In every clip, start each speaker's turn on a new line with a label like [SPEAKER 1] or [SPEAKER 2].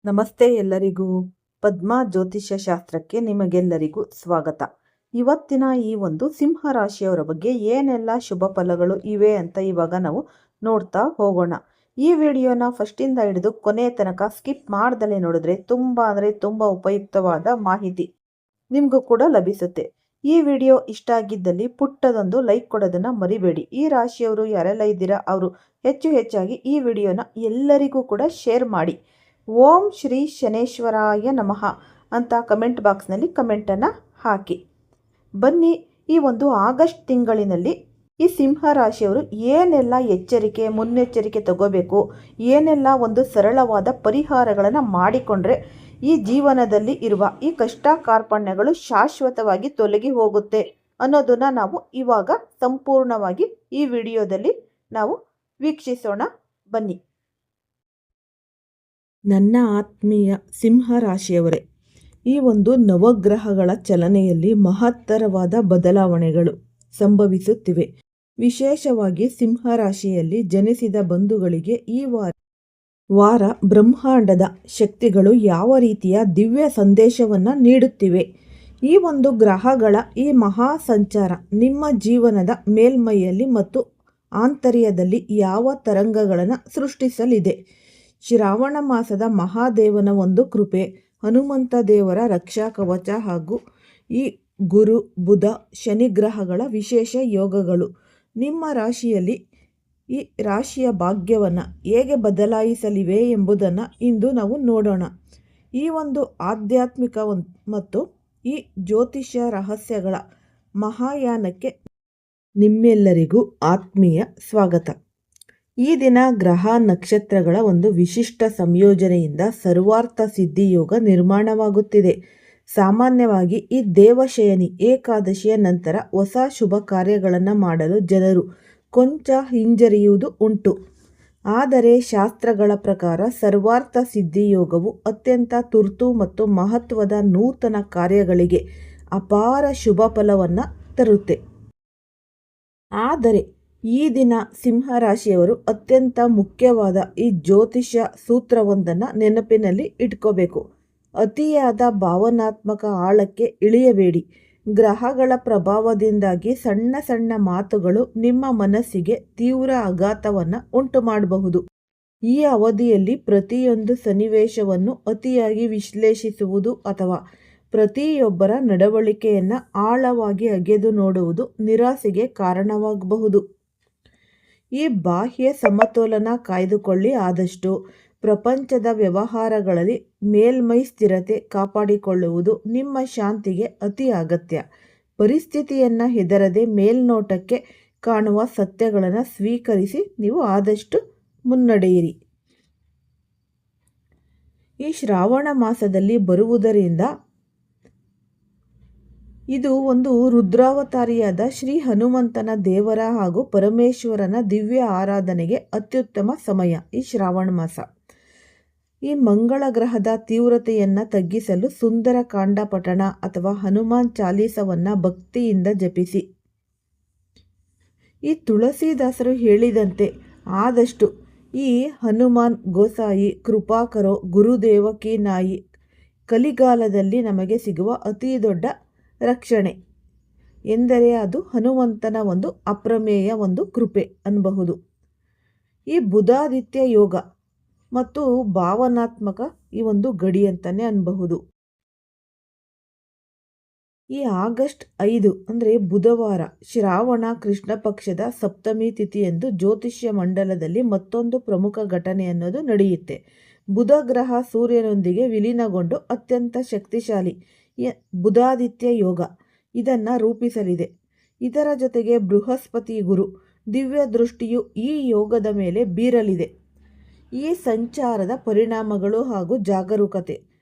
[SPEAKER 1] ನಮಸ್ತೆ ಎಲ್ಲರಿಗೂ. ಪದ್ಮಾ ಜ್ಯೋತಿಷ್ಯ ಶಾಸ್ತ್ರಕ್ಕೆ ನಿಮಗೆಲ್ಲರಿಗೂ ಸ್ವಾಗತ. ಇವತ್ತಿನ ಈ ಒಂದು ಸಿಂಹ ರಾಶಿಯವರ ಬಗ್ಗೆ ಏನೆಲ್ಲ ಶುಭ ಫಲಗಳು ಇವೆ ಅಂತ ಇವಾಗ ನಾವು ನೋಡ್ತಾ ಹೋಗೋಣ. ಈ ವಿಡಿಯೋನ ಫಸ್ಟಿಂದ ಹಿಡಿದು ಕೊನೆಯ ತನಕ ಸ್ಕಿಪ್ ಮಾಡ್ದಲೇ ನೋಡಿದ್ರೆ ತುಂಬ ಉಪಯುಕ್ತವಾದ ಮಾಹಿತಿ ನಿಮಗೂ ಕೂಡ ಲಭಿಸುತ್ತೆ. ಈ ವಿಡಿಯೋ ಇಷ್ಟ ಆಗಿದ್ದಲ್ಲಿ ಪುಟ್ಟದೊಂದು ಲೈಕ್ ಕೊಡೋದನ್ನ ಮರಿಬೇಡಿ. ಈ ರಾಶಿಯವರು ಯಾರೆಲ್ಲ ಇದ್ದೀರಾ ಅವರು ಹೆಚ್ಚಾಗಿ ಈ ವಿಡಿಯೋನ ಎಲ್ಲರಿಗೂ ಕೂಡ ಶೇರ್ ಮಾಡಿ. ಓಂ ಶ್ರೀ ಶನೇಶ್ವರಾಯ ನಮಃ ಅಂತ ಕಮೆಂಟ್ ಬಾಕ್ಸ್ನಲ್ಲಿ ಕಮೆಂಟನ್ನು ಹಾಕಿ. ಬನ್ನಿ, ಈ ಒಂದು ಆಗಸ್ಟ್ ತಿಂಗಳಿನಲ್ಲಿ ಈ ಸಿಂಹ ರಾಶಿಯವರು ಏನೆಲ್ಲ ಮುನ್ನೆಚ್ಚರಿಕೆ ತಗೋಬೇಕು, ಏನೆಲ್ಲ ಒಂದು ಸರಳವಾದ ಪರಿಹಾರಗಳನ್ನು ಮಾಡಿಕೊಂಡ್ರೆ ಈ ಜೀವನದಲ್ಲಿ ಇರುವ ಈ ಕಷ್ಟ ಕಾರ್ಪಣ್ಯಗಳು ಶಾಶ್ವತವಾಗಿ ತೊಲಗಿ ಹೋಗುತ್ತೆ ಅನ್ನೋದನ್ನ ನಾವು ಇವಾಗ ಸಂಪೂರ್ಣವಾಗಿ ಈ ವಿಡಿಯೋದಲ್ಲಿ ನಾವು ವೀಕ್ಷಿಸೋಣ. ಬನ್ನಿ. ನನ್ನ ಆತ್ಮೀಯ ಸಿಂಹ ರಾಶಿಯವರೇ, ಈ ಒಂದು ನವಗ್ರಹಗಳ ಚಲನೆಯಲ್ಲಿ ಮಹತ್ತರವಾದ ಬದಲಾವಣೆಗಳು ಸಂಭವಿಸುತ್ತಿವೆ. ವಿಶೇಷವಾಗಿ ಸಿಂಹ ರಾಶಿಯಲ್ಲಿ ಜನಿಸಿದ ಬಂಧುಗಳಿಗೆ ಈ ವಾರ ಬ್ರಹ್ಮಾಂಡದ ಶಕ್ತಿಗಳು ಯಾವ ರೀತಿಯ ದಿವ್ಯ ಸಂದೇಶವನ್ನು ನೀಡುತ್ತಿವೆ. ಈ ಒಂದು ಗ್ರಹಗಳ ಈ ಮಹಾ ಸಂಚಾರ ನಿಮ್ಮ ಜೀವನದ ಮೇಲ್ಮೈಯಲ್ಲಿ ಮತ್ತು ಆಂತರ್ಯದಲ್ಲಿ ಯಾವ ತರಂಗಗಳನ್ನು ಸೃಷ್ಟಿಸಲಿದೆ. ಶ್ರಾವಣ ಮಾಸದ ಮಹಾದೇವನ ಒಂದು ಕೃಪೆ, ಹನುಮಂತ ದೇವರ ರಕ್ಷಾ ಕವಚ ಹಾಗೂ ಈ ಗುರು ಬುಧ ಶನಿ ಗ್ರಹಗಳ ವಿಶೇಷ ಯೋಗಗಳು ನಿಮ್ಮ ರಾಶಿಯಲ್ಲಿ ಈ ರಾಶಿಯ ಭಾಗ್ಯವನ್ನು ಹೇಗೆ ಬದಲಾಯಿಸಲಿವೆ ಎಂಬುದನ್ನು ಇಂದು ನಾವು ನೋಡೋಣ. ಈ ಒಂದು ಆಧ್ಯಾತ್ಮಿಕ ಮತ್ತು ಈ ಜ್ಯೋತಿಷ್ಯ ರಹಸ್ಯಗಳ ಮಹಾಯಾನಕ್ಕೆ ನಿಮ್ಮೆಲ್ಲರಿಗೂ ಆತ್ಮೀಯ ಸ್ವಾಗತ. ಈ ದಿನ ಗ್ರಹ ನಕ್ಷತ್ರಗಳ ಒಂದು ವಿಶಿಷ್ಟ ಸಂಯೋಜನೆಯಿಂದ ಸರ್ವಾರ್ಥ ಸಿದ್ಧಿಯೋಗ ನಿರ್ಮಾಣವಾಗುತ್ತಿದೆ. ಸಾಮಾನ್ಯವಾಗಿ ಈ ದೇವಶಯನಿ ಏಕಾದಶಿಯ ನಂತರ ಹೊಸ ಶುಭ ಕಾರ್ಯಗಳನ್ನು ಮಾಡಲು ಜನರು ಕೊಂಚ ಹಿಂಜರಿಯುವುದು ಉಂಟು. ಆದರೆ ಶಾಸ್ತ್ರಗಳ ಪ್ರಕಾರ ಸರ್ವಾರ್ಥ ಸಿದ್ಧಿಯೋಗವು ಅತ್ಯಂತ ತುರ್ತು ಮತ್ತು ಮಹತ್ವದ ನೂತನ ಕಾರ್ಯಗಳಿಗೆ ಅಪಾರ ಶುಭ ಫಲವನ್ನು ತರುತ್ತೆ. ಆದರೆ ಈ ದಿನ ಸಿಂಹ ರಾಶಿಯವರು ಅತ್ಯಂತ ಮುಖ್ಯವಾದ ಈ ಜ್ಯೋತಿಷ್ಯ ಸೂತ್ರವೊಂದನ್ನು ನೆನಪಿನಲ್ಲಿ ಇಟ್ಕೋಬೇಕು. ಅತಿಯಾದ ಭಾವನಾತ್ಮಕ ಆಳಕ್ಕೆ ಇಳಿಯಬೇಡಿ. ಗ್ರಹಗಳ ಪ್ರಭಾವದಿಂದಾಗಿ ಸಣ್ಣ ಮಾತುಗಳು ನಿಮ್ಮ ಮನಸ್ಸಿಗೆ ತೀವ್ರ ಆಘಾತವನ್ನು ಉಂಟು ಮಾಡಬಹುದು. ಈ ಅವಧಿಯಲ್ಲಿ ಪ್ರತಿಯೊಂದು ಸನ್ನಿವೇಶವನ್ನು ಅತಿಯಾಗಿ ವಿಶ್ಲೇಷಿಸುವುದು ಅಥವಾ ಪ್ರತಿಯೊಬ್ಬರ ನಡವಳಿಕೆಯನ್ನು ಆಳವಾಗಿ ಅಗೆದು ನೋಡುವುದು ನಿರಾಸೆಗೆ ಕಾರಣವಾಗಬಹುದು. ಈ ಬಾಹ್ಯ ಸಮತೋಲನ ಕಾಯ್ದುಕೊಳ್ಳಿ. ಆದಷ್ಟು ಪ್ರಪಂಚದ ವ್ಯವಹಾರಗಳಲ್ಲಿ ಮೇಲ್ಮೈ ಸ್ಥಿರತೆ ಕಾಪಾಡಿಕೊಳ್ಳುವುದು ನಿಮ್ಮ ಶಾಂತಿಗೆ ಅತಿ ಅಗತ್ಯ. ಪರಿಸ್ಥಿತಿಯನ್ನು ಹೆದರದೆ ಮೇಲ್ನೋಟಕ್ಕೆ ಕಾಣುವ ಸತ್ಯಗಳನ್ನು ಸ್ವೀಕರಿಸಿ ನೀವು ಆದಷ್ಟು ಮುನ್ನಡೆಯಿರಿ. ಈ ಶ್ರಾವಣ ಮಾಸದಲ್ಲಿ ಬರುವುದರಿಂದ ಇದು ಒಂದು ರುದ್ರಾವತಾರಿಯಾದ ಶ್ರೀ ಹನುಮಂತನ ದೇವರ ಹಾಗೂ ಪರಮೇಶ್ವರನ ದಿವ್ಯ ಆರಾಧನೆಗೆ ಅತ್ಯುತ್ತಮ ಸಮಯ. ಈ ಶ್ರಾವಣ ಮಾಸ ಈ ಮಂಗಳ ಗ್ರಹದ ತೀವ್ರತೆಯನ್ನು ತಗ್ಗಿಸಲು ಸುಂದರ ಕಾಂಡ ಪಠಣ ಅಥವಾ ಹನುಮಾನ್ ಚಾಲೀಸವನ್ನು ಭಕ್ತಿಯಿಂದ ಜಪಿಸಿ. ಈ ತುಳಸಿದಾಸರು ಹೇಳಿದಂತೆ ಆದಷ್ಟು ಈ ಹನುಮಾನ್ ಗೋಸಾಯಿ ಕೃಪಾಕರೋ ಗುರುದೇವಕಿ ನಾಯಿ ಕಲಿಗಾಲದಲ್ಲಿ ನಮಗೆ ಸಿಗುವ ಅತಿ ದೊಡ್ಡ ರಕ್ಷಣೆ ಎಂದರೆ ಅದು ಹನುಮಂತನ ಒಂದು ಅಪ್ರಮೇಯ ಒಂದು ಕೃಪೆ ಅನ್ನಬಹುದು. ಈ ಬುಧಾದಿತ್ಯ ಯೋಗ ಮತ್ತು ಭಾವನಾತ್ಮಕ ಈ ಒಂದು ಗಡಿ ಅಂತಾನೆ ಅನ್ನಬಹುದು. ಈ ಆಗಸ್ಟ್ 5 ಅಂದರೆ ಬುಧವಾರ ಶ್ರಾವಣ ಕೃಷ್ಣ ಪಕ್ಷದ ಸಪ್ತಮಿ ತಿಥಿಯಂದು ಜ್ಯೋತಿಷ್ಯ ಮಂಡಲದಲ್ಲಿ ಮತ್ತೊಂದು ಪ್ರಮುಖ ಘಟನೆ ಅನ್ನೋದು ನಡೆಯುತ್ತೆ. ಬುಧ ಗ್ರಹ ಸೂರ್ಯನೊಂದಿಗೆ ವಿಲೀನಗೊಂಡು ಅತ್ಯಂತ ಶಕ್ತಿಶಾಲಿ ಬುಧಾದಿತ್ಯ ಯೋಗ ಇದನ್ನು ರೂಪಿಸಲಿದೆ. ಇದರ ಜೊತೆಗೆ ಬೃಹಸ್ಪತಿ ಗುರು ದಿವ್ಯ ದೃಷ್ಟಿಯು ಈ ಯೋಗದ ಮೇಲೆ ಬೀರಲಿದೆ. ಈ ಸಂಚಾರದ ಪರಿಣಾಮಗಳು ಹಾಗೂ ಜಾಗರೂಕತೆ.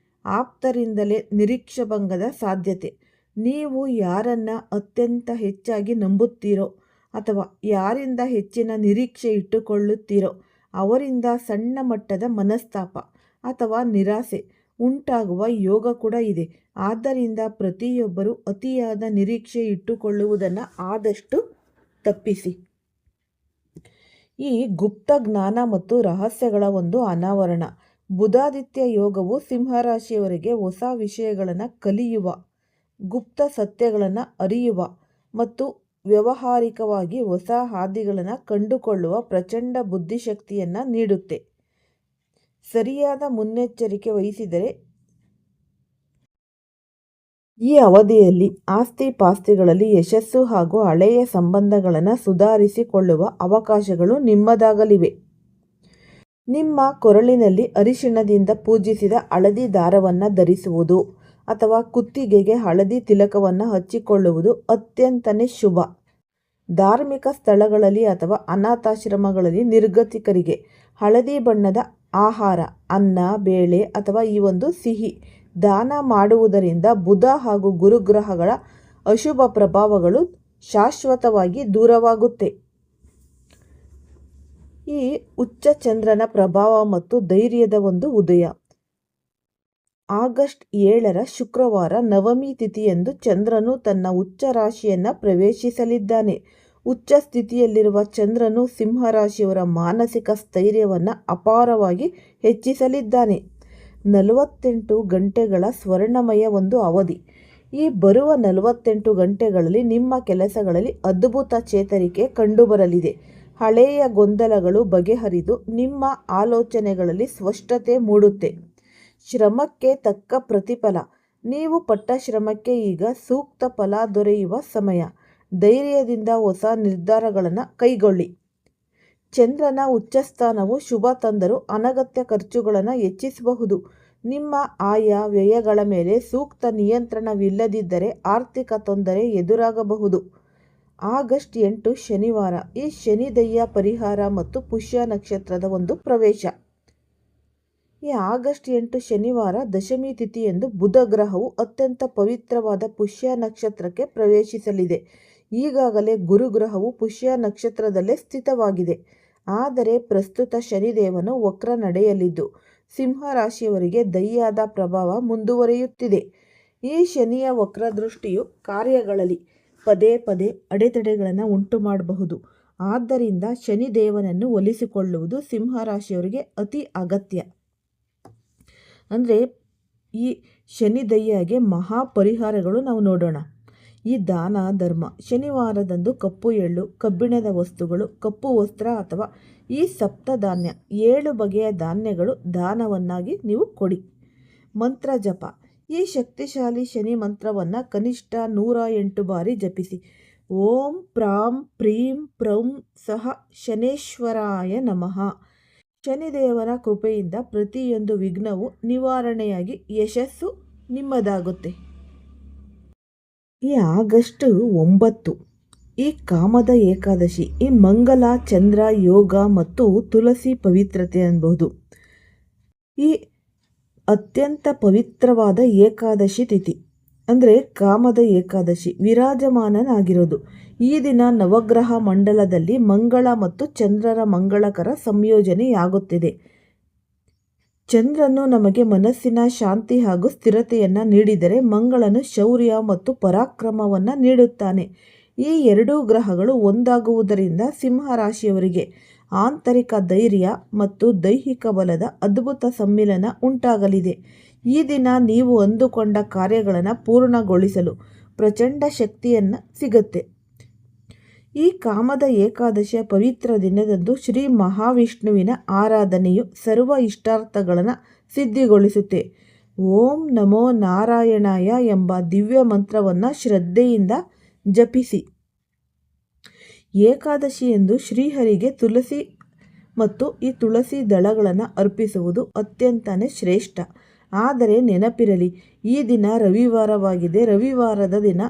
[SPEAKER 1] ಆಪ್ತರಿಂದಲೇ ನಿರೀಕ್ಷಾಭಂಗದ ಸಾಧ್ಯತೆ. ನೀವು ಯಾರನ್ನ ಅತ್ಯಂತ ಹೆಚ್ಚಾಗಿ ನಂಬುತ್ತೀರೋ ಅಥವಾ ಯಾರಿಂದ ಹೆಚ್ಚಿನ ನಿರೀಕ್ಷೆ ಇಟ್ಟುಕೊಳ್ಳುತ್ತೀರೋ ಅವರಿಂದ ಸಣ್ಣ ಮಟ್ಟದ ಮನಸ್ತಾಪ ಅಥವಾ ನಿರಾಸೆ ಉಂಟಾಗುವ ಯೋಗ ಕೂಡ ಇದೆ. ಆದ್ದರಿಂದ ಪ್ರತಿಯೊಬ್ಬರೂ ಅತಿಯಾದ ನಿರೀಕ್ಷೆ ಇಟ್ಟುಕೊಳ್ಳುವುದನ್ನು ಆದಷ್ಟು ತಪ್ಪಿಸಿ. ಈ ಗುಪ್ತ ಜ್ಞಾನ ಮತ್ತು ರಹಸ್ಯಗಳ ಒಂದು ಅನಾವರಣ. ಬುಧಾದಿತ್ಯ ಯೋಗವು ಸಿಂಹರಾಶಿಯವರಿಗೆ ಹೊಸ ವಿಷಯಗಳನ್ನು ಕಲಿಯುವ, ಗುಪ್ತ ಸತ್ಯಗಳನ್ನು ಅರಿಯುವ ಮತ್ತು ವ್ಯಾವಹಾರಿಕವಾಗಿ ಹೊಸ ಹಾದಿಗಳನ್ನು ಕಂಡುಕೊಳ್ಳುವ ಪ್ರಚಂಡ ಬುದ್ಧಿಶಕ್ತಿಯನ್ನು ನೀಡುತ್ತೆ. ಸರಿಯಾದ ಮುನ್ನೆಚ್ಚರಿಕೆ ವಹಿಸಿದರೆ ಈ ಅವಧಿಯಲ್ಲಿ ಆಸ್ತಿ ಪಾಸ್ತಿಗಳಲ್ಲಿ ಯಶಸ್ಸು ಹಾಗೂ ಹಳೆಯ ಸಂಬಂಧಗಳನ್ನು ಸುಧಾರಿಸಿಕೊಳ್ಳುವ ಅವಕಾಶಗಳು ನಿಮ್ಮದಾಗಲಿವೆ. ನಿಮ್ಮ ಕೊರಳಿನಲ್ಲಿ ಅರಿಶಿಣದಿಂದ ಪೂಜಿಸಿದ ಹಳದಿ ದಾರವನ್ನು ಧರಿಸುವುದು ಅಥವಾ ಕುತ್ತಿಗೆಗೆ ಹಳದಿ ತಿಲಕವನ್ನು ಹಚ್ಚಿಕೊಳ್ಳುವುದು ಅತ್ಯಂತನೇ ಶುಭ. ಧಾರ್ಮಿಕ ಸ್ಥಳಗಳಲ್ಲಿ ಅಥವಾ ಅನಾಥಾಶ್ರಮಗಳಲ್ಲಿ ನಿರ್ಗತಿಕರಿಗೆ ಹಳದಿ ಬಣ್ಣದ ಆಹಾರ, ಅನ್ನ, ಬೇಳೆ ಅಥವಾ ಈ ಒಂದು ಸಿಹಿ ದಾನ ಮಾಡುವುದರಿಂದ ಬುಧ ಹಾಗೂ ಗುರುಗ್ರಹಗಳ ಅಶುಭ ಪ್ರಭಾವಗಳು ಶಾಶ್ವತವಾಗಿ ದೂರವಾಗುತ್ತೆ. ಈ ಉಚ್ಚ ಚಂದ್ರನ ಪ್ರಭಾವ ಮತ್ತು ಧೈರ್ಯದ ಒಂದು ಉದಯ. ಆಗಸ್ಟ್ 7ರ ಶುಕ್ರವಾರ ನವಮಿ ತಿಥಿಯಂದು ಚಂದ್ರನು ತನ್ನ ಉಚ್ಚ ರಾಶಿಯನ್ನು ಪ್ರವೇಶಿಸಲಿದ್ದಾನೆ. ಉಚ್ಚ ಸ್ಥಿತಿಯಲ್ಲಿರುವ ಚಂದ್ರನು ಸಿಂಹರಾಶಿಯವರ ಮಾನಸಿಕ ಸ್ಥೈರ್ಯವನ್ನು ಅಪಾರವಾಗಿ ಹೆಚ್ಚಿಸಲಿದ್ದಾನೆ. 48 ಗಂಟೆಗಳ ಸ್ವರ್ಣಮಯ ಒಂದು ಅವಧಿ. ಈ ಬರುವ 48 ಗಂಟೆಗಳಲ್ಲಿ ನಿಮ್ಮ ಕೆಲಸಗಳಲ್ಲಿ ಅದ್ಭುತ ಚೇತರಿಕೆ ಕಂಡುಬರಲಿದೆ. ಹಳೆಯ ಗೊಂದಲಗಳು ಬಗೆಹರಿದು ನಿಮ್ಮ ಆಲೋಚನೆಗಳಲ್ಲಿ ಸ್ಪಷ್ಟತೆ ಮೂಡುತ್ತೆ. ಶ್ರಮಕ್ಕೆ ತಕ್ಕ ಪ್ರತಿಫಲ. ನೀವು ಪಟ್ಟ ಶ್ರಮಕ್ಕೆ ಈಗ ಸೂಕ್ತ ಫಲ ದೊರೆಯುವ ಸಮಯ. ಧೈರ್ಯದಿಂದ ಹೊಸ ನಿರ್ಧಾರಗಳನ್ನು ಕೈಗೊಳ್ಳಿ. ಚಂದ್ರನ ಉಚ್ಚಸ್ಥಾನವು ಶುಭ ತಂದರೂ ಅನಗತ್ಯ ಖರ್ಚುಗಳನ್ನು ಹೆಚ್ಚಿಸಬಹುದು. ನಿಮ್ಮ ಆಯ ವ್ಯಯಗಳ ಮೇಲೆ ಸೂಕ್ತ ನಿಯಂತ್ರಣವಿಲ್ಲದಿದ್ದರೆ ಆರ್ಥಿಕ ತೊಂದರೆ ಎದುರಾಗಬಹುದು. ಆಗಸ್ಟ್ 8 ಶನಿವಾರ. ಈ ಶನಿದಯ್ಯ ಪರಿಹಾರ ಮತ್ತು ಪುಷ್ಯ ನಕ್ಷತ್ರದ ಒಂದು ಪ್ರವೇಶ. ಈ ಆಗಸ್ಟ್ 8 ಶನಿವಾರ ದಶಮಿ ತಿಥಿಯಂದು ಬುಧ ಗ್ರಹವು ಅತ್ಯಂತ ಪವಿತ್ರವಾದ ಪುಷ್ಯ ನಕ್ಷತ್ರಕ್ಕೆ ಪ್ರವೇಶಿಸಲಿದೆ. ಈಗಾಗಲೇ ಗುರುಗ್ರಹವು ಪುಷ್ಯ ನಕ್ಷತ್ರದಲ್ಲೇ ಸ್ಥಿತವಾಗಿದೆ. ಆದರೆ ಪ್ರಸ್ತುತ ಶನಿದೇವನು ವಕ್ರ ನಡೆಯಲಿದ್ದು ಸಿಂಹರಾಶಿಯವರಿಗೆ ದಯ್ಯಾದ ಪ್ರಭಾವ ಮುಂದುವರಿಯುತ್ತಿದೆ. ಈ ಶನಿಯ ವಕ್ರದೃಷ್ಟಿಯು ಕಾರ್ಯಗಳಲ್ಲಿ ಪದೇ ಪದೇ ಅಡೆತಡೆಗಳನ್ನು ಉಂಟು ಮಾಡಬಹುದು. ಆದ್ದರಿಂದ ಶನಿದೇವನನ್ನು ಒಲಿಸಿಕೊಳ್ಳುವುದು ಸಿಂಹರಾಶಿಯವರಿಗೆ ಅತಿ ಅಗತ್ಯ. ಅಂದರೆ ಈ ಶನಿದಯ್ಯಗೆ ಮಹಾ ಪರಿಹಾರಗಳು ನಾವು ನೋಡೋಣ. ಈ ದಾನ ಧರ್ಮ. ಶನಿವಾರದಂದು ಕಪ್ಪು ಎಳ್ಳು, ಕಬ್ಬಿಣದ ವಸ್ತುಗಳು, ಕಪ್ಪು ವಸ್ತ್ರ ಅಥವಾ ಈ ಸಪ್ತಧಾನ್ಯ 7 ಬಗೆಯ ಧಾನ್ಯಗಳು ದಾನವನ್ನಾಗಿ ನೀವು ಕೊಡಿ. ಮಂತ್ರ ಜಪ. ಈ ಶಕ್ತಿಶಾಲಿ ಶನಿ ಮಂತ್ರವನ್ನು ಕನಿಷ್ಠ 108 ಬಾರಿ ಜಪಿಸಿ. ಓಂ ಪ್ರಾಂ ಪ್ರೀಂ ಪ್ರೌಂ ಸಹ ಶನೇಶ್ವರಾಯ ನಮಃ. ಶನಿದೇವನ ಕೃಪೆಯಿಂದ ಪ್ರತಿಯೊಂದು ವಿಘ್ನವು ನಿವಾರಣೆಯಾಗಿ ಯಶಸ್ಸು ನಿಮ್ಮದಾಗುತ್ತೆ. ಈ ಆಗಸ್ಟ್ 9 ಈ ಕಾಮದ ಏಕಾದಶಿ. ಈ ಮಂಗಲ, ಚಂದ್ರ, ಯೋಗ ಮತ್ತು ತುಳಸಿ ಪವಿತ್ರತೆ ಅನ್ಬಹುದು. ಈ ಅತ್ಯಂತ ಪವಿತ್ರವಾದ ಏಕಾದಶಿ ತಿಥಿ ಅಂದರೆ ಕಾಮದ ಏಕಾದಶಿ ವಿರಾಜಮಾನನಾಗಿರೋದು. ಈ ದಿನ ನವಗ್ರಹ ಮಂಡಲದಲ್ಲಿ ಮಂಗಳ ಮತ್ತು ಚಂದ್ರರ ಮಂಗಳಕರ ಸಂಯೋಜನೆಯಾಗುತ್ತಿದೆ. ಚಂದ್ರನು ನಮಗೆ ಮನಸ್ಸಿನ ಶಾಂತಿ ಹಾಗೂ ಸ್ಥಿರತೆಯನ್ನು ನೀಡಿದರೆ ಮಂಗಳನು ಶೌರ್ಯ ಮತ್ತು ಪರಾಕ್ರಮವನ್ನು ನೀಡುತ್ತಾನೆ. ಈ 2 ಗ್ರಹಗಳು ಒಂದಾಗುವುದರಿಂದ ಸಿಂಹರಾಶಿಯವರಿಗೆ ಆಂತರಿಕ ಧೈರ್ಯ ಮತ್ತು ದೈಹಿಕ ಬಲದ ಅದ್ಭುತ ಸಮ್ಮಿಲನ ಉಂಟಾಗಲಿದೆ. ಈ ದಿನ ನೀವು ಅಂದುಕೊಂಡ ಕಾರ್ಯಗಳನ್ನು ಪೂರ್ಣಗೊಳಿಸಲು ಪ್ರಚಂಡ ಶಕ್ತಿಯನ್ನು ಸಿಗುತ್ತೆ. ಈ ಕಾಮದ ಏಕಾದಶಿಯ ಪವಿತ್ರ ದಿನದಂದು ಶ್ರೀ ಮಹಾವಿಷ್ಣುವಿನ ಆರಾಧನೆಯು ಸರ್ವ ಇಷ್ಟಾರ್ಥಗಳನ್ನು ಸಿದ್ಧಿಗೊಳಿಸುತ್ತೆ. ಓಂ ನಮೋ ನಾರಾಯಣಾಯ ಎಂಬ ದಿವ್ಯ ಮಂತ್ರವನ್ನು ಶ್ರದ್ಧೆಯಿಂದ ಜಪಿಸಿ. ಏಕಾದಶಿಯಂದು ಶ್ರೀಹರಿಗೆ ತುಳಸಿ ಮತ್ತು ಈ ತುಳಸಿ ದಳಗಳನ್ನು ಅರ್ಪಿಸುವುದು ಅತ್ಯಂತನೇ ಶ್ರೇಷ್ಠ. ಆದರೆ ನೆನಪಿರಲಿ, ಈ ದಿನ ರವಿವಾರವಾಗಿದೆ. ರವಿವಾರದ ದಿನ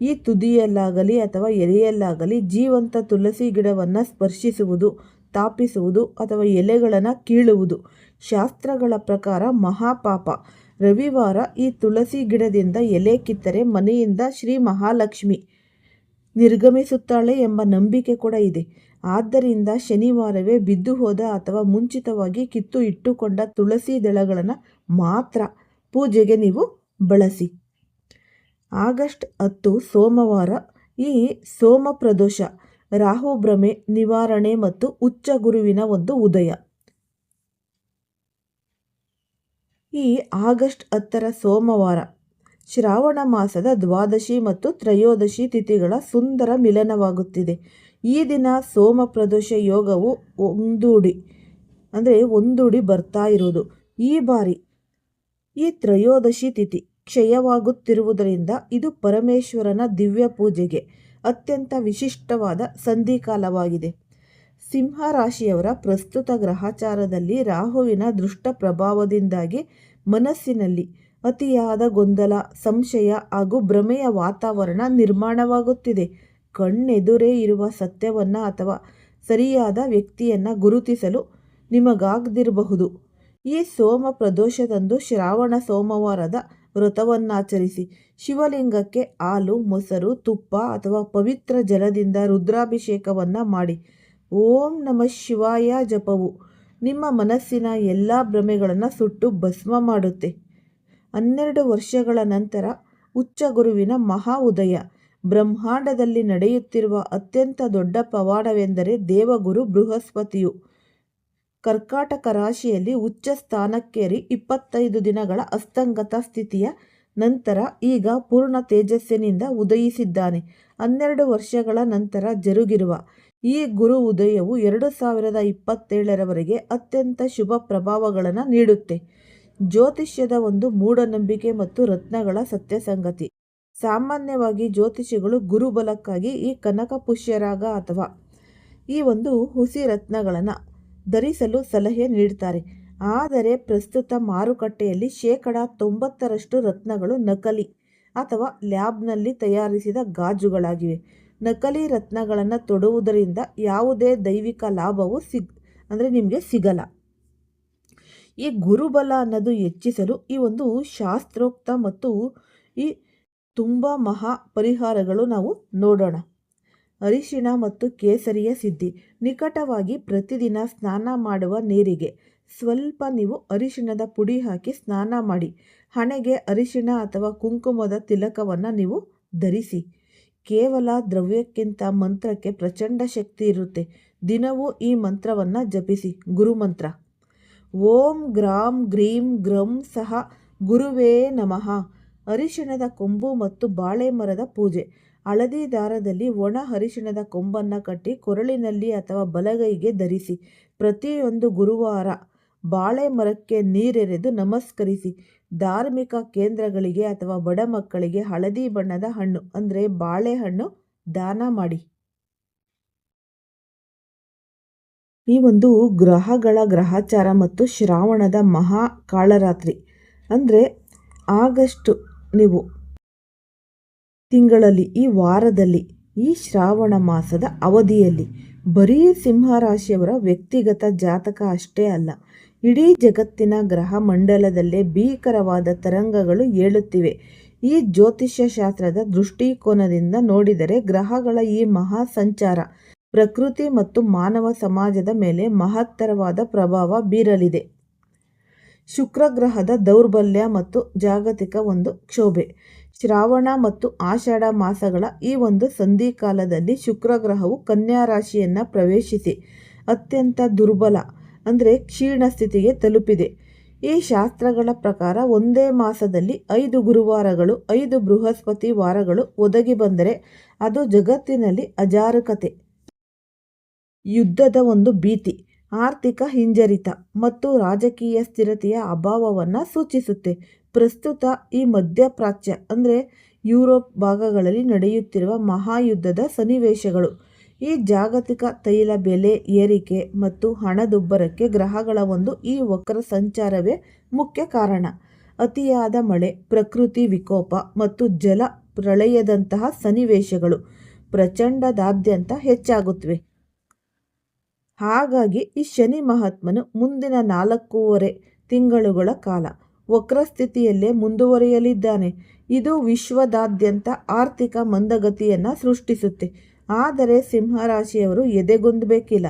[SPEAKER 1] ಈ ತುದಿಯಲ್ಲಾಗಲಿ ಅಥವಾ ಎಲೆಯಲ್ಲಾಗಲಿ ಜೀವಂತ ತುಳಸಿ ಗಿಡವನ್ನು ಸ್ಪರ್ಶಿಸುವುದು, ತಾಪಿಸುವುದು ಅಥವಾ ಎಲೆಗಳನ್ನು ಕೀಳುವುದು ಶಾಸ್ತ್ರಗಳ ಪ್ರಕಾರ ಮಹಾಪಾಪ. ರವಿವಾರ ಈ ತುಳಸಿ ಗಿಡದಿಂದ ಎಲೆ ಕಿತ್ತರೆ ಮನೆಯಿಂದ ಶ್ರೀ ಮಹಾಲಕ್ಷ್ಮಿ ನಿರ್ಗಮಿಸುತ್ತಾಳೆ ಎಂಬ ನಂಬಿಕೆ ಕೂಡ ಇದೆ. ಆದ್ದರಿಂದ ಶನಿವಾರವೇ ಬಿದ್ದು ಹೋದ ಅಥವಾ ಮುಂಚಿತವಾಗಿ ಕಿತ್ತು ಇಟ್ಟುಕೊಂಡ ತುಳಸಿ ದಳಗಳನ್ನು ಮಾತ್ರ ಪೂಜೆಗೆ ನೀವು ಬಳಸಿ. ಆಗಸ್ಟ್ 10 ಸೋಮವಾರ. ಈ ಸೋಮ ಪ್ರದೋಷ, ರಾಹುಭ್ರಮೆ ನಿವಾರಣೆ ಮತ್ತು ಉಚ್ಚ ಗುರುವಿನ ಒಂದು ಉದಯ. ಈ ಆಗಸ್ಟ್ 10ರ ಸೋಮವಾರ ಶ್ರಾವಣ ಮಾಸದ ದ್ವಾದಶಿ ಮತ್ತು ತ್ರಯೋದಶಿ ತಿಥಿಗಳ ಸುಂದರ ಮಿಲನವಾಗುತ್ತಿದೆ. ಈ ದಿನ ಸೋಮ ಪ್ರದೋಷ ಯೋಗವು ಒಂದೂಡಿ ಬರ್ತಾ ಇರುವುದು. ಈ ಬಾರಿ ಈ ತ್ರಯೋದಶಿ ತಿಥಿ ಕ್ಷಯವಾಗುತ್ತಿರುವುದರಿಂದ ಇದು ಪರಮೇಶ್ವರನ ದಿವ್ಯ ಪೂಜೆಗೆ ಅತ್ಯಂತ ವಿಶಿಷ್ಟವಾದ ಸಂಧಿಕಾಲವಾಗಿದೆ. ಸಿಂಹ ರಾಶಿಯವರ ಪ್ರಸ್ತುತ ಗ್ರಹಚಾರದಲ್ಲಿ ರಾಹುವಿನ ದುಷ್ಟ ಪ್ರಭಾವದಿಂದಾಗಿ ಮನಸ್ಸಿನಲ್ಲಿ ಅತಿಯಾದ ಗೊಂದಲ, ಸಂಶಯ ಹಾಗೂ ಭ್ರಮೆಯ ವಾತಾವರಣ ನಿರ್ಮಾಣವಾಗುತ್ತಿದೆ. ಕಣ್ಣೆದುರೇ ಇರುವ ಸತ್ಯವನ್ನು ಅಥವಾ ಸರಿಯಾದ ವ್ಯಕ್ತಿಯನ್ನು ಗುರುತಿಸಲು ನಿಮಗಾಗದಿರಬಹುದು. ಈ ಸೋಮ ಪ್ರದೋಷದಂದು ಶ್ರಾವಣ ಸೋಮವಾರದ ವ್ರತವನ್ನಾಚರಿಸಿ ಶಿವಲಿಂಗಕ್ಕೆ ಹಾಲು, ಮೊಸರು, ತುಪ್ಪ ಅಥವಾ ಪವಿತ್ರ ಜಲದಿಂದ ರುದ್ರಾಭಿಷೇಕವನ್ನು ಮಾಡಿ. ಓಂ ನಮಃ ಶಿವಾಯ ಜಪವು ನಿಮ್ಮ ಮನಸ್ಸಿನ ಎಲ್ಲ ಭ್ರಮೆಗಳನ್ನು ಸುಟ್ಟು ಭಸ್ಮ ಮಾಡುತ್ತೆ. 12 ವರ್ಷಗಳ ನಂತರ ಉಚ್ಚ ಗುರುವಿನ ಮಹಾ ಉದಯ. ಬ್ರಹ್ಮಾಂಡದಲ್ಲಿ ನಡೆಯುತ್ತಿರುವ ಅತ್ಯಂತ ದೊಡ್ಡ ಪವಾಡವೆಂದರೆ ದೇವಗುರು ಬೃಹಸ್ಪತಿಯು ಕರ್ಕಾಟಕ ರಾಶಿಯಲ್ಲಿ ಉಚ್ಚ ಸ್ಥಾನಕ್ಕೇರಿ 25 ದಿನಗಳ ಅಸ್ತಂಗತ ಸ್ಥಿತಿಯ ನಂತರ ಈಗ ಪೂರ್ಣ ತೇಜಸ್ಸಿನಿಂದ ಉದಯಿಸಿದ್ದಾನೆ. 12 ವರ್ಷಗಳ ನಂತರ ಜರುಗಿರುವ ಈ ಗುರು ಉದಯವು 2027ರವರೆಗೆ ಅತ್ಯಂತ ಶುಭ ಪ್ರಭಾವಗಳನ್ನು ನೀಡುತ್ತೆ. ಜ್ಯೋತಿಷ್ಯದ ಒಂದು ಮೂಢನಂಬಿಕೆ ಮತ್ತು ರತ್ನಗಳ ಸತ್ಯಸಂಗತಿ. ಸಾಮಾನ್ಯವಾಗಿ ಜ್ಯೋತಿಷಿಗಳು ಗುರುಬಲಕ್ಕಾಗಿ ಈ ಕನಕ ಪುಷ್ಯರಾಗ ಅಥವಾ ಈ ಒಂದು ಹುಸಿ ರತ್ನಗಳನ್ನು ಧರಿಸಲು ಸಲಹೆ ನೀಡ್ತಾರೆ. ಆದರೆ ಪ್ರಸ್ತುತ ಮಾರುಕಟ್ಟೆಯಲ್ಲಿ 90% ರತ್ನಗಳು ನಕಲಿ ಅಥವಾ ಲ್ಯಾಬ್ನಲ್ಲಿ ತಯಾರಿಸಿದ ಗಾಜುಗಳಾಗಿವೆ. ನಕಲಿ ರತ್ನಗಳನ್ನು ತೊಡುವುದರಿಂದ ಯಾವುದೇ ದೈವಿಕ ಲಾಭವು ನಿಮಗೆ ಸಿಗಲ್ಲ. ಈ ಗುರುಬಲ ಅನ್ನೋದು ಹೆಚ್ಚಿಸಲು ಈ ಒಂದು ಶಾಸ್ತ್ರೋಕ್ತ ಮತ್ತು ಈ ತುಂಬ ಮಹಾ ಪರಿಹಾರಗಳು ನಾವು ನೋಡೋಣ. ಅರಿಶಿಣ ಮತ್ತು ಕೇಸರಿಯ ಸಿದ್ಧಿ. ನಿಕಟವಾಗಿ ಪ್ರತಿದಿನ ಸ್ನಾನ ಮಾಡುವ ನೀರಿಗೆ ಸ್ವಲ್ಪ ನೀವು ಅರಿಶಿಣದ ಪುಡಿ ಹಾಕಿ ಸ್ನಾನ ಮಾಡಿ. ಹಣೆಗೆ ಅರಿಶಿಣ ಅಥವಾ ಕುಂಕುಮದ ತಿಲಕವನ್ನು ನೀವು ಧರಿಸಿ. ಕೇವಲ ದ್ರವ್ಯಕ್ಕಿಂತ ಮಂತ್ರಕ್ಕೆ ಪ್ರಚಂಡ ಶಕ್ತಿ ಇರುತ್ತೆ. ದಿನವೂ ಈ ಮಂತ್ರವನ್ನು ಜಪಿಸಿ. ಗುರುಮಂತ್ರ: ಓಂ ಗ್ರಾಂ ಗ್ರೀಂ ಗ್ರಂ ಸಹ ಗುರುವೇ ನಮಃ. ಅರಿಶಿಣದ ಕೊಂಬು ಮತ್ತು ಬಾಳೆ ಮರದ ಪೂಜೆ. ಹಳದಿ ದಾರದಲ್ಲಿ ಒಣ ಅರಿಶಿಣದ ಕೊಂಬನ್ನು ಕಟ್ಟಿ ಕೊರಳಿನಲ್ಲಿ ಅಥವಾ ಬಲಗೈಗೆ ಧರಿಸಿ. ಪ್ರತಿಯೊಂದು ಗುರುವಾರ ಬಾಳೆ ಮರಕ್ಕೆ ನೀರೆರೆದು ನಮಸ್ಕರಿಸಿ. ಧಾರ್ಮಿಕ ಕೇಂದ್ರಗಳಿಗೆ ಅಥವಾ ಬಡ ಮಕ್ಕಳಿಗೆ ಹಳದಿ ಬಣ್ಣದ ಹಣ್ಣು ಬಾಳೆಹಣ್ಣು ದಾನ ಮಾಡಿ. ಈ ಒಂದು ಗ್ರಹಗಳ ಗ್ರಹಚಾರ ಮತ್ತು ಶ್ರಾವಣದ ಮಹಾ ಕಾಳರಾತ್ರಿ ಆಗಸ್ಟ್ ತಿಂಗಳಲ್ಲಿ ಈ ವಾರದಲ್ಲಿ ಈ ಶ್ರಾವಣ ಮಾಸದ ಅವಧಿಯಲ್ಲಿ ಬರೀ ಸಿಂಹರಾಶಿಯವರ ವ್ಯಕ್ತಿಗತ ಜಾತಕ ಅಷ್ಟೇ ಅಲ್ಲ, ಇಡೀ ಜಗತ್ತಿನ ಗ್ರಹ ಮಂಡಲದಲ್ಲೇ ಭೀಕರವಾದ ತರಂಗಗಳು ಏಳುತ್ತಿವೆ. ಈ ಜ್ಯೋತಿಷ್ಯ ಶಾಸ್ತ್ರದ ದೃಷ್ಟಿಕೋನದಿಂದ ನೋಡಿದರೆ ಗ್ರಹಗಳ ಈ ಮಹಾ ಸಂಚಾರ ಪ್ರಕೃತಿ ಮತ್ತು ಮಾನವ ಸಮಾಜದ ಮೇಲೆ ಮಹತ್ತರವಾದ ಪ್ರಭಾವ ಬೀರಲಿದೆ. ಶುಕ್ರ ಗ್ರಹದ ದೌರ್ಬಲ್ಯ ಮತ್ತು ಜಾಗತಿಕ ಒಂದು ಕ್ಷೋಭೆ. ಶ್ರಾವಣ ಮತ್ತು ಆಷಾಢ ಮಾಸಗಳ ಈ ಒಂದು ಸಂಧಿಕಾಲದಲ್ಲಿ ಶುಕ್ರ ಗ್ರಹವು ಕನ್ಯಾ ರಾಶಿಯನ್ನು ಪ್ರವೇಶಿಸಿ ಅತ್ಯಂತ ದುರ್ಬಲ ಕ್ಷೀಣ ಸ್ಥಿತಿಗೆ ತಲುಪಿದೆ. ಈ ಶಾಸ್ತ್ರಗಳ ಪ್ರಕಾರ ಒಂದೇ ಮಾಸದಲ್ಲಿ 5 ಗುರುವಾರಗಳು 5 ಬೃಹಸ್ಪತಿ ವಾರಗಳು ಒದಗಿ ಬಂದರೆ ಅದು ಜಗತ್ತಿನಲ್ಲಿ ಅಜಾರಕತೆ, ಯುದ್ಧದ ಒಂದು ಭೀತಿ, ಆರ್ಥಿಕ ಹಿಂಜರಿತ ಮತ್ತು ರಾಜಕೀಯ ಸ್ಥಿರತೆಯ ಅಭಾವವನ್ನು ಸೂಚಿಸುತ್ತೆ. ಪ್ರಸ್ತುತ ಈ ಮಧ್ಯಪ್ರಾಚ್ಯ ಯುರೋಪ್ ಭಾಗಗಳಲ್ಲಿ ನಡೆಯುತ್ತಿರುವ ಮಹಾಯುದ್ಧದ ಸನ್ನಿವೇಶಗಳು, ಈ ಜಾಗತಿಕ ತೈಲ ಬೆಲೆ ಏರಿಕೆ ಮತ್ತು ಹಣದುಬ್ಬರಕ್ಕೆ ಗ್ರಹಗಳ ಒಂದು ಈ ವಕ್ರ ಸಂಚಾರವೇ ಮುಖ್ಯ ಕಾರಣ. ಅತಿಯಾದ ಮಳೆ, ಪ್ರಕೃತಿ ವಿಕೋಪ ಮತ್ತು ಜಲ ಪ್ರಳಯದಂತಹ ಸನ್ನಿವೇಶಗಳು ಪ್ರಚಂಡದಾದ್ಯಂತ ಹೆಚ್ಚಾಗುತ್ತವೆ. ಹಾಗಾಗಿ ಈ ಶನಿ ಮಹಾತ್ಮನು ಮುಂದಿನ 4.5 ತಿಂಗಳುಗಳ ಕಾಲ ವಕ್ರಸ್ಥಿತಿಯಲ್ಲೇ ಮುಂದುವರಿಯಲಿದ್ದಾನೆ. ಇದು ವಿಶ್ವದಾದ್ಯಂತ ಆರ್ಥಿಕ ಮಂದಗತಿಯನ್ನು ಸೃಷ್ಟಿಸುತ್ತೆ. ಆದರೆ ಸಿಂಹರಾಶಿಯವರು ಎದೆಗುಂದಬೇಕಿಲ್ಲ,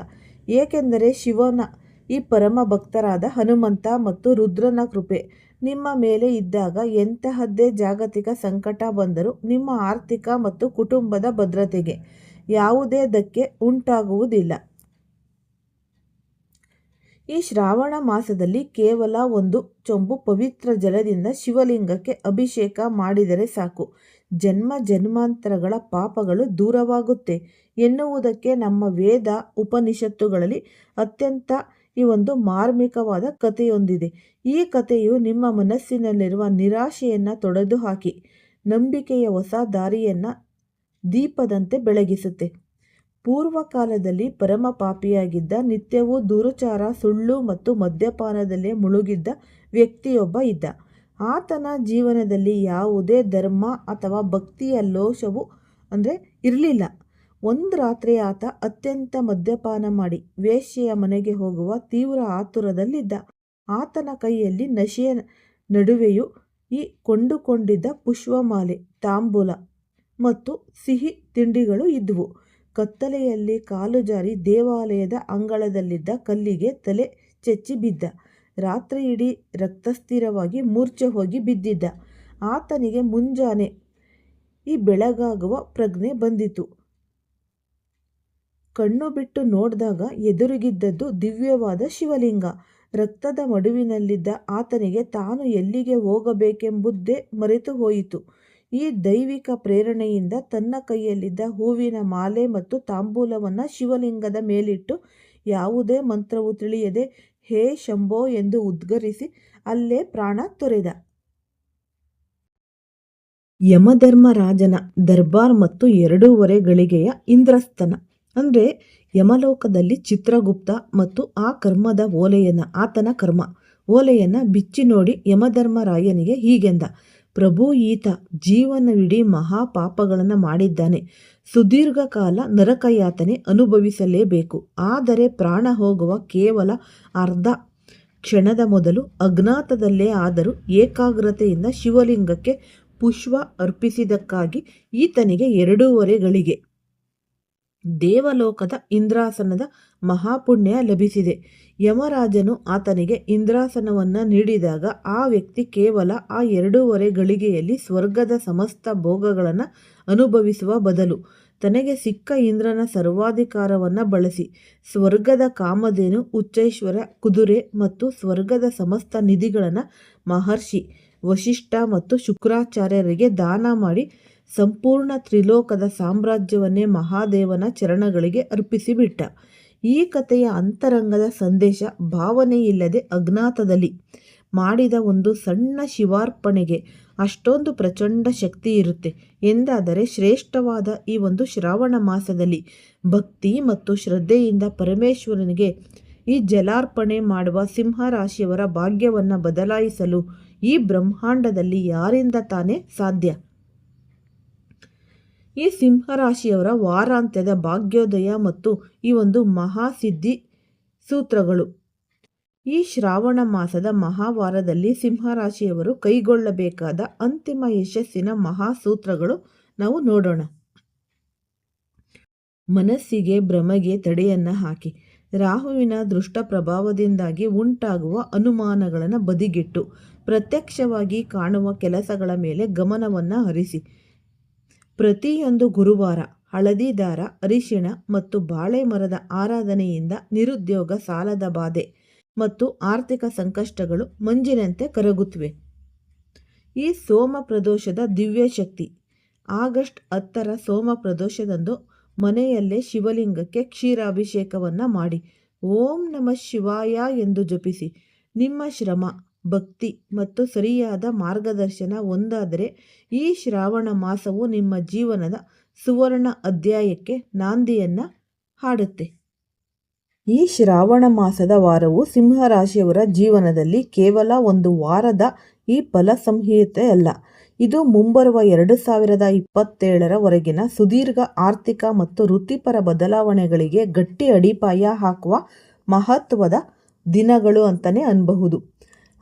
[SPEAKER 1] ಏಕೆಂದರೆ ಶಿವನ ಈ ಪರಮ ಭಕ್ತರಾದ ಹನುಮಂತ ಮತ್ತು ರುದ್ರನ ಕೃಪೆ ನಿಮ್ಮ ಮೇಲೆ ಇದ್ದಾಗ ಎಂತಹದ್ದೇ ಜಾಗತಿಕ ಸಂಕಟ ಬಂದರೂ ನಿಮ್ಮ ಆರ್ಥಿಕ ಮತ್ತು ಕುಟುಂಬದ ಭದ್ರತೆಗೆ ಯಾವುದೇ ಧಕ್ಕೆ ಉಂಟಾಗುವುದಿಲ್ಲ. ಈ ಶ್ರಾವಣ ಮಾಸದಲ್ಲಿ ಕೇವಲ ಒಂದು ಚೊಂಬು ಪವಿತ್ರ ಜಲದಿಂದ ಶಿವಲಿಂಗಕ್ಕೆ ಅಭಿಷೇಕ ಮಾಡಿದರೆ ಸಾಕು, ಜನ್ಮ ಜನ್ಮಾಂತರಗಳ ಪಾಪಗಳು ದೂರವಾಗುತ್ತೆ ಎನ್ನುವುದಕ್ಕೆ ನಮ್ಮ ವೇದ ಉಪನಿಷತ್ತುಗಳಲ್ಲಿ ಅತ್ಯಂತ ಈ ಒಂದು ಮಾರ್ಮಿಕವಾದ ಕಥೆಯೊಂದಿದೆ. ಈ ಕಥೆಯು ನಿಮ್ಮ ಮನಸ್ಸಿನಲ್ಲಿರುವ ನಿರಾಶೆಯನ್ನು ತೊಡೆದುಹಾಕಿ ನಂಬಿಕೆಯ ಹೊಸ ದಾರಿಯನ್ನು ದೀಪದಂತೆ ಬೆಳಗಿಸುತ್ತೆ. ಪೂರ್ವಕಾಲದಲ್ಲಿ ಪರಮ ಪಾಪಿಯಾಗಿದ್ದ, ನಿತ್ಯವೂ ದುರುಚಾರ, ಸುಳ್ಳು ಮತ್ತು ಮದ್ಯಪಾನದಲ್ಲೇ ಮುಳುಗಿದ್ದ ವ್ಯಕ್ತಿಯೊಬ್ಬ ಇದ್ದ. ಆತನ ಜೀವನದಲ್ಲಿ ಯಾವುದೇ ಧರ್ಮ ಅಥವಾ ಭಕ್ತಿಯ ಲೋಷವು ಇರಲಿಲ್ಲ. ಒಂದು ರಾತ್ರಿ ಆತ ಅತ್ಯಂತ ಮದ್ಯಪಾನ ಮಾಡಿ ವೇಶ್ಯೆಯ ಮನೆಗೆ ಹೋಗುವ ತೀವ್ರ ಆತುರದಲ್ಲಿದ್ದ. ಆತನ ಕೈಯಲ್ಲಿ ನಶೆಯ ನಡುವೆಯೂ ಕೊಂಡುಕೊಂಡಿದ್ದ ಪುಷ್ಪಮಾಲೆ, ತಾಂಬೂಲ ಮತ್ತು ಸಿಹಿ ತಿಂಡಿಗಳು ಇದ್ದುವು. ಕತ್ತಲೆಯಲ್ಲಿ ಕಾಲು ಜಾರಿ ದೇವಾಲಯದ ಅಂಗಳದಲ್ಲಿದ್ದ ಕಲ್ಲಿಗೆ ತಲೆ ಚೆಚ್ಚಿ ಬಿದ್ದ. ರಾತ್ರಿಯಿಡೀ ರಕ್ತಸ್ಥಿರವಾಗಿ ಮೂರ್ಛೆ ಹೋಗಿ ಬಿದ್ದಿದ್ದ. ಆತನಿಗೆ ಮುಂಜಾನೆ ಬೆಳಗಾಗುವ ಪ್ರಜ್ಞೆ ಬಂದಿತು. ಕಣ್ಣು ಬಿಟ್ಟು ನೋಡಿದಾಗ ಎದುರಿಗಿದ್ದದ್ದು ದಿವ್ಯವಾದ ಶಿವಲಿಂಗ. ರಕ್ತದ ಮಡುವಿನಲ್ಲಿದ್ದ ಆತನಿಗೆ ತಾನು ಎಲ್ಲಿಗೆ ಹೋಗಬೇಕೆಂಬುದೇ ಮರೆತು ಹೋಯಿತು. ಈ ದೈವಿಕ ಪ್ರೇರಣೆಯಿಂದ ತನ್ನ ಕೈಯಲ್ಲಿದ್ದ ಹೂವಿನ ಮಾಲೆ ಮತ್ತು ತಾಂಬೂಲವನ್ನು ಶಿವಲಿಂಗದ ಮೇಲಿಟ್ಟು ಯಾವುದೇ ಮಂತ್ರವು ತಿಳಿಯದೆ ಹೇ ಶಂಭೋ ಎಂದು ಉದ್ಗರಿಸಿ ಅಲ್ಲೇ ಪ್ರಾಣ ತೊರೆದ. ಯಮಧರ್ಮರಾಜನ ದರ್ಬಾರ್ ಮತ್ತು 2.5 ಗಳಿಗೆಯ ಇಂದ್ರಸ್ತನ ಯಮಲೋಕದಲ್ಲಿ ಚಿತ್ರಗುಪ್ತ ಮತ್ತು ಆ ಕರ್ಮದ ಆತನ ಕರ್ಮ ಓಲೆಯನ್ನು ಬಿಚ್ಚಿ ನೋಡಿ ಯಮಧರ್ಮರಾಯನಿಗೆ ಹೀಗೆಂದ: ಪ್ರಭು, ಈತ ಜೀವನವಿಡೀ ಮಹಾಪಾಪಗಳನ್ನು ಮಾಡಿದ್ದಾನೆ. ಸುದೀರ್ಘ ಕಾಲ ನರಕಯಾತನೆ ಅನುಭವಿಸಲೇಬೇಕು. ಆದರೆ ಪ್ರಾಣ ಹೋಗುವ ಕೇವಲ ಅರ್ಧ ಕ್ಷಣದ ಮೊದಲು ಅಜ್ಞಾತದಲ್ಲೇ ಆದರೂ ಏಕಾಗ್ರತೆಯಿಂದ ಶಿವಲಿಂಗಕ್ಕೆ ಪುಷ್ಪ ಅರ್ಪಿಸಿದ್ದಕ್ಕಾಗಿ ಈತನಿಗೆ 2.5 ಗಳಿಗೆ ದೇವಲೋಕದ ಇಂದ್ರಾಸನದ ಮಹಾಪುಣ್ಯ ಲಭಿಸಿದೆ. ಯಮರಾಜನು ಆತನಿಗೆ ಇಂದ್ರಾಸನವನ್ನು ನೀಡಿದಾಗ ಆ ವ್ಯಕ್ತಿ ಕೇವಲ ಆ 2.5 ಗಳಿಗೆಯಲ್ಲಿ ಸ್ವರ್ಗದ ಸಮಸ್ತ ಭೋಗಗಳನ್ನು ಅನುಭವಿಸುವ ಬದಲು ತನಗೆ ಸಿಕ್ಕ ಇಂದ್ರನ ಸರ್ವಾಧಿಕಾರವನ್ನು ಬಳಸಿ ಸ್ವರ್ಗದ ಕಾಮಧೇನು, ಉಚ್ಚೈಶ್ವರ್ಯ, ಕುದುರೆ ಮತ್ತು ಸ್ವರ್ಗದ ಸಮಸ್ತ ನಿಧಿಗಳನ್ನು ಮಹರ್ಷಿ ವಸಿಷ್ಠ ಮತ್ತು ಶುಕ್ರಾಚಾರ್ಯರಿಗೆ ದಾನ ಮಾಡಿ ಸಂಪೂರ್ಣ ತ್ರಿಲೋಕದ ಸಾಮ್ರಾಜ್ಯವನ್ನೇ ಮಹಾದೇವನ ಚರಣಗಳಿಗೆ ಅರ್ಪಿಸಿಬಿಟ್ಟ. ಈ ಕಥೆಯ ಅಂತರಂಗದ ಸಂದೇಶ ಭಾವನೆಯಿಲ್ಲದೆ ಅಜ್ಞಾತದಲ್ಲಿ ಮಾಡಿದ ಒಂದು ಸಣ್ಣ ಶಿವಾರ್ಪಣೆಗೆ ಅಷ್ಟೊಂದು ಪ್ರಚಂಡ ಶಕ್ತಿ ಇರುತ್ತೆ ಎಂದಾದರೆ, ಶ್ರೇಷ್ಠವಾದ ಈ ಒಂದು ಶ್ರಾವಣ ಮಾಸದಲ್ಲಿ ಭಕ್ತಿ ಮತ್ತು ಶ್ರದ್ಧೆಯಿಂದ ಪರಮೇಶ್ವರನಿಗೆ ಈ ಜಲಾರ್ಪಣೆ ಮಾಡುವ ಸಿಂಹರಾಶಿಯವರ ಭಾಗ್ಯವನ್ನು ಬದಲಾಯಿಸಲು ಈ ಬ್ರಹ್ಮಾಂಡದಲ್ಲಿ ಯಾರಿಂದ ತಾನೇ ಸಾಧ್ಯ? ಈ ಸಿಂಹರಾಶಿಯವರ ವಾರಾಂತ್ಯದ ಭಾಗ್ಯೋದಯ ಮತ್ತು ಈ ಒಂದು ಮಹಾಸಿದ್ಧಿ ಸೂತ್ರಗಳು. ಈ ಶ್ರಾವಣ ಮಾಸದ ಮಹಾವಾರದಲ್ಲಿ ಸಿಂಹರಾಶಿಯವರು ಕೈಗೊಳ್ಳಬೇಕಾದ ಅಂತಿಮ ಯಶಸ್ಸಿನ ಮಹಾಸೂತ್ರಗಳು ನಾವು ನೋಡೋಣ. ಮನಸ್ಸಿಗೆ ಭ್ರಮೆಗೆ ತಡೆಯನ್ನು ಹಾಕಿ ರಾಹುವಿನ ದುಷ್ಟ ಪ್ರಭಾವದಿಂದಾಗಿ ಉಂಟಾಗುವ ಅನುಮಾನಗಳನ್ನು ಬದಿಗಿಟ್ಟು ಪ್ರತ್ಯಕ್ಷವಾಗಿ ಕಾಣುವ ಕೆಲಸಗಳ ಮೇಲೆ ಗಮನವನ್ನು ಹರಿಸಿ ಪ್ರತಿಯೊಂದು ಗುರುವಾರ ಹಳದಿ ದಾರ, ಅರಿಶಿಣ ಮತ್ತು ಬಾಳೆ ಮರದ ಆರಾಧನೆಯಿಂದ ನಿರುದ್ಯೋಗ, ಸಾಲದ ಬಾಧೆ ಮತ್ತು ಆರ್ಥಿಕ ಸಂಕಷ್ಟಗಳು ಮಂಜಿನಂತೆ ಕರಗುತ್ತವೆ. ಈ ಸೋಮ ಪ್ರದೋಷದ ದಿವ್ಯ ಶಕ್ತಿ. ಆಗಸ್ಟ್ 10ರ ಸೋಮ ಪ್ರದೋಷದಂದು ಮನೆಯಲ್ಲೇ ಶಿವಲಿಂಗಕ್ಕೆ ಕ್ಷೀರಾಭಿಷೇಕವನ್ನು ಮಾಡಿ ಓಂ ನಮಃ ಶಿವಾಯ ಎಂದು ಜಪಿಸಿ. ನಿಮ್ಮ ಶ್ರಮ, ಭಕ್ತಿ ಮತ್ತು ಸರಿಯಾದ ಮಾರ್ಗದರ್ಶನ ಒಂದಾದರೆ ಈ ಶ್ರಾವಣ ಮಾಸವು ನಿಮ್ಮ ಜೀವನದ ಸುವರ್ಣ ಅಧ್ಯಾಯಕ್ಕೆ ನಾಂದಿಯನ್ನು ಹಾಡುತ್ತೆ. ಈ ಶ್ರಾವಣ ಮಾಸದ ವಾರವು ಸಿಂಹರಾಶಿಯವರ ಜೀವನದಲ್ಲಿ ಕೇವಲ ಒಂದು ವಾರದ ಈ ಫಲ ಸಂಹಿತೆ ಅಲ್ಲ. ಇದು ಮುಂಬರುವ 2027ರ ವರೆಗಿನ ಸುದೀರ್ಘ ಆರ್ಥಿಕ ಮತ್ತು ವೃತ್ತಿಪರ ಬದಲಾವಣೆಗಳಿಗೆ ಗಟ್ಟಿ ಅಡಿಪಾಯ ಹಾಕುವ ಮಹತ್ವದ ದಿನಗಳು ಅಂತಲೇ ಅನ್ನಬಹುದು.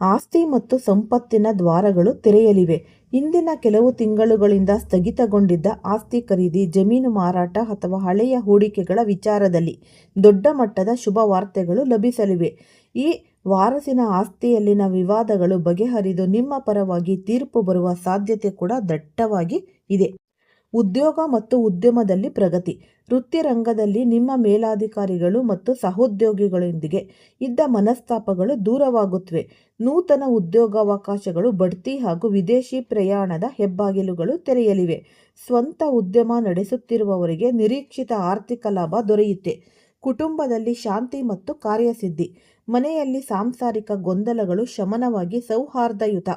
[SPEAKER 1] ಆಸ್ತಿ ಮತ್ತು ಸಂಪತ್ತಿನ ದ್ವಾರಗಳು ತೆರೆಯಲಿವೆ. ಇಂದಿನ ಕೆಲವು ತಿಂಗಳುಗಳಿಂದ ಸ್ಥಗಿತಗೊಂಡಿದ್ದ ಆಸ್ತಿ ಖರೀದಿ, ಜಮೀನು ಮಾರಾಟ ಅಥವಾ ಹಳೆಯ ಹೂಡಿಕೆಗಳ ವಿಚಾರದಲ್ಲಿ ದೊಡ್ಡ ಮಟ್ಟದ ಶುಭ ವಾರ್ತೆಗಳು ಲಭಿಸಲಿವೆ. ಈ ವಾರಸಿನ ಆಸ್ತಿಯಲ್ಲಿನ ವಿವಾದಗಳು ಬಗೆಹರಿದು ನಿಮ್ಮ ಪರವಾಗಿ ತೀರ್ಪು ಬರುವ ಸಾಧ್ಯತೆ ಕೂಡ ದಟ್ಟವಾಗಿ ಇದೆ. ಉದ್ಯೋಗ ಮತ್ತು ಉದ್ಯಮದಲ್ಲಿ ಪ್ರಗತಿ. ವೃತ್ತಿ ರಂಗದಲ್ಲಿ ನಿಮ್ಮ ಮೇಲಾಧಿಕಾರಿಗಳು ಮತ್ತು ಸಹೋದ್ಯೋಗಿಗಳೊಂದಿಗೆ ಇದ್ದ ಮನಸ್ತಾಪಗಳು ದೂರವಾಗುತ್ತವೆ. ನೂತನ ಉದ್ಯೋಗಾವಕಾಶಗಳು, ಬಡ್ತಿ ಹಾಗೂ ವಿದೇಶಿ ಪ್ರಯಾಣದ ಹೆಬ್ಬಾಗಿಲುಗಳು ತೆರೆಯಲಿವೆ. ಸ್ವಂತ ಉದ್ಯಮ ನಡೆಸುತ್ತಿರುವವರಿಗೆ ನಿರೀಕ್ಷಿತ ಆರ್ಥಿಕ ಲಾಭ ದೊರೆಯುತ್ತೆ. ಕುಟುಂಬದಲ್ಲಿ ಶಾಂತಿ ಮತ್ತು ಕಾರ್ಯಸಿದ್ಧಿ. ಮನೆಯಲ್ಲಿ ಸಾಂಸಾರಿಕ ಗೊಂದಲಗಳು ಶಮನವಾಗಿ ಸೌಹಾರ್ದಯುತ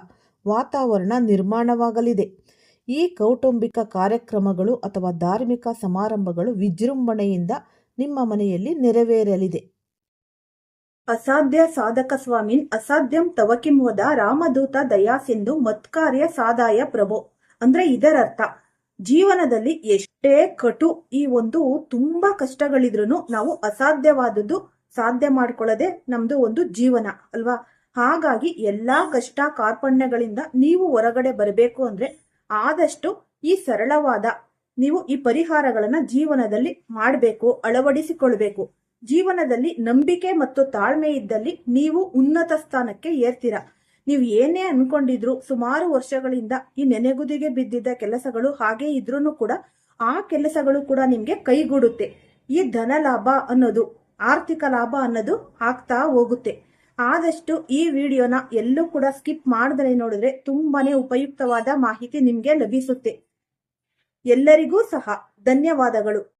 [SPEAKER 1] ವಾತಾವರಣ ನಿರ್ಮಾಣವಾಗಲಿದೆ. ಈ ಕೌಟುಂಬಿಕ ಕಾರ್ಯಕ್ರಮಗಳು ಅಥವಾ ಧಾರ್ಮಿಕ ಸಮಾರಂಭಗಳು ವಿಜೃಂಭಣೆಯಿಂದ ನಿಮ್ಮ ಮನೆಯಲ್ಲಿ ನೆರವೇರಲಿದೆ. ಅಸಾಧ್ಯ ಸಾಧಕ ಸ್ವಾಮಿನ್ ಅಸಾಧ್ಯಂ ತವಕಿಂ ವದ ರಾಮದೂತ ದಯಾಸಿಂಧು ಮತ್ಕಾರ್ಯ ಸಾಧಾಯ ಪ್ರಭೋ. ಅಂದ್ರೆ ಇದರರ್ಥ, ಜೀವನದಲ್ಲಿ ಎಷ್ಟೇ ಕಟು ಈ ಒಂದು ತುಂಬಾ ಕಷ್ಟಗಳಿದ್ರೂ ನಾವು ಅಸಾಧ್ಯವಾದದ್ದು ಸಾಧ್ಯ ಮಾಡ್ಕೊಳ್ಳೋದೇ ನಮ್ದು ಒಂದು ಜೀವನ ಅಲ್ವಾ. ಹಾಗಾಗಿ ಎಲ್ಲಾ ಕಷ್ಟ ಕಾರ್ಪಣ್ಯಗಳಿಂದ ನೀವು ಹೊರಗಡೆ ಬರಬೇಕು ಅಂದ್ರೆ ಆದಷ್ಟು ಈ ಸರಳವಾದ ನೀವು ಈ ಪರಿಹಾರಗಳನ್ನ ಜೀವನದಲ್ಲಿ ಮಾಡಬೇಕು, ಅಳವಡಿಸಿಕೊಳ್ಬೇಕು. ಜೀವನದಲ್ಲಿ ನಂಬಿಕೆ ಮತ್ತು ತಾಳ್ಮೆ ಇದ್ದಲ್ಲಿ ನೀವು ಉನ್ನತ ಸ್ಥಾನಕ್ಕೆ ಏರ್ತೀರಾ. ನೀವು ಏನೇ ಅನ್ಕೊಂಡಿದ್ರು, ಸುಮಾರು ವರ್ಷಗಳಿಂದ ಈ ನೆನೆಗುದಿಗೆ ಬಿದ್ದಿದ್ದ ಕೆಲಸಗಳು ಹಾಗೆ ಇದ್ರೂ ಕೂಡ ಆ ಕೆಲಸಗಳು ಕೂಡ ನಿಮ್ಗೆ ಕೈಗೂಡುತ್ತೆ. ಈ ಧನ ಲಾಭ ಅನ್ನೋದು, ಆರ್ಥಿಕ ಲಾಭ ಅನ್ನೋದು ಆಗ್ತಾ ಹೋಗುತ್ತೆ. ಆದಷ್ಟು ಈ ವಿಡಿಯೋನ ಎಲ್ಲೂ ಕೂಡ ಸ್ಕಿಪ್ ಮಾಡದೇ ನೋಡಿದ್ರೆ ತುಂಬಾನೇ ಉಪಯುಕ್ತವಾದ ಮಾಹಿತಿ ನಿಮ್ಗೆ ಲಭಿಸುತ್ತೆ. ಎಲ್ಲರಿಗೂ ಸಹ ಧನ್ಯವಾದಗಳು.